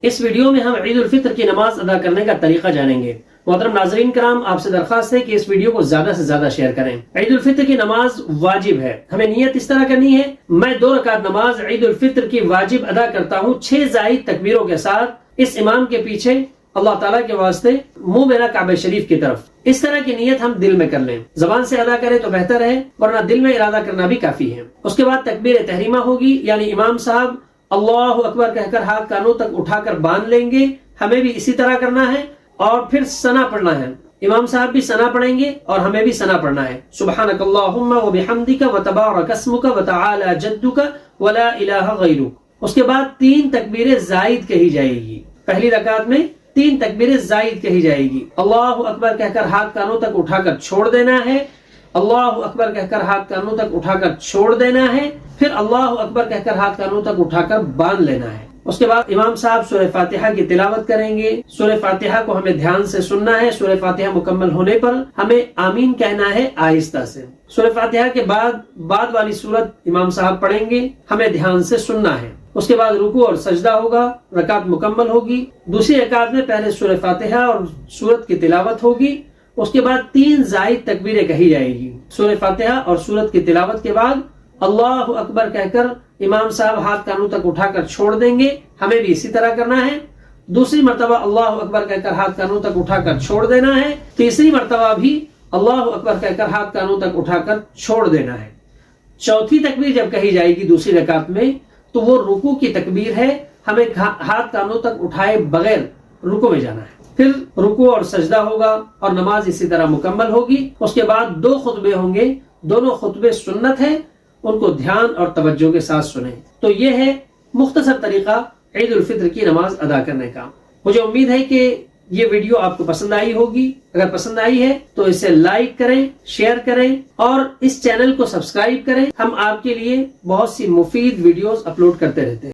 اس video میں ہم عید الفطر کی نماز ادا کرنے کا طریقہ جانیں گے۔ محترم ناظرین کرام، آپ سے درخواست ہے کہ اس ویڈیو کو زیادہ سے زیادہ شیئر کریں۔ عید الفطر کی نماز واجب ہے۔ ہمیں نیت اس طرح کرنی ہے، میں 2 رکعت نماز عید الفطر کی واجب ادا کرتا ہوں 6 زائد تکبیروں کے ساتھ، اس امام کے پیچھے اللہ تعالیٰ کے واسطے منہ میرا کعبہ شریف کی طرف۔ اس طرح کی نیت ہم دل میں کر لیں، زبان سے ادا کریں تو بہتر ہے، ورنہ دل میں ارادہ کرنا بھی کافی ہے۔ اس کے بعد تکبیر تحریمہ ہوگی، یعنی امام صاحب اللہ اکبر کہہ کر ہاتھ کانوں تک اٹھا کر باندھ لیں گے، ہمیں بھی اسی طرح کرنا ہے، اور پھر ثنا پڑھنا ہے۔ امام صاحب بھی ثنا پڑھیں گے اور ہمیں بھی ثنا پڑھنا ہے۔ سبحانک اللہم وبحمدک وتبارک اسمک وتعالی جدک ولا الہ غیرک۔ اس کے بعد 3 تکبیر زائد کہی جائے گی۔ پہلی رکعت میں 3 تکبیر زائد کہی جائے گی۔ اللہ اکبر کہہ کر ہاتھ کانوں تک اٹھا کر چھوڑ دینا ہے، اللہ اکبر کہہ کر ہاتھ کانوں تک اٹھا کر چھوڑ دینا ہے، پھر اللہ اکبر کہہ کر ہاتھ کانوں تک اٹھا کر باندھ لینا ہے۔ اس کے بعد امام صاحب سورہ فاتحہ کی تلاوت کریں گے۔ سورہ فاتحہ کو ہمیں دھیان سے سننا ہے۔ سورہ فاتحہ مکمل ہونے پر ہمیں آمین کہنا ہے آہستہ سے۔ سورہ فاتحہ کے بعد والی سورت امام صاحب پڑھیں گے، ہمیں دھیان سے سننا ہے۔ اس کے بعد رکوع اور سجدہ ہوگا، رکعت مکمل ہوگی۔ دوسری رکعت میں پہلے سورہ فاتحہ اور سورت کی تلاوت ہوگی، اس کے بعد 3 زائد تکبیریں کہی جائے گی۔ سورہ فاتحہ اور سورت کی تلاوت کے بعد اللہ اکبر کہہ کر امام صاحب ہاتھ کانوں تک اٹھا کر چھوڑ دیں گے، ہمیں بھی اسی طرح کرنا ہے۔ دوسری مرتبہ اللہ اکبر کہہ کر ہاتھ کانوں تک اٹھا کر چھوڑ دینا ہے۔ تیسری مرتبہ بھی اللہ اکبر کہہ کر ہاتھ کانوں تک اٹھا کر چھوڑ دینا ہے۔ چوتھی تکبیر جب کہی جائے گی دوسری رکعت میں تو وہ رکوع کی تکبیر ہے، ہمیں ہاتھ کانوں تک اٹھائے بغیر رکوع میں جانا ہے۔ پھر رکوع اور سجدہ ہوگا اور نماز اسی طرح مکمل ہوگی۔ اس کے بعد 2 خطبے ہوں گے، دونوں خطبے سنت ہیں، ان کو دھیان اور توجہ کے ساتھ سنیں۔ تو یہ ہے مختصر طریقہ عید الفطر کی نماز ادا کرنے کا۔ مجھے امید ہے کہ یہ ویڈیو آپ کو پسند آئی ہوگی۔ اگر پسند آئی ہے تو اسے لائک کریں، شیئر کریں اور اس چینل کو سبسکرائب کریں۔ ہم آپ کے لیے بہت سی مفید ویڈیوز اپلوڈ کرتے رہتے ہیں۔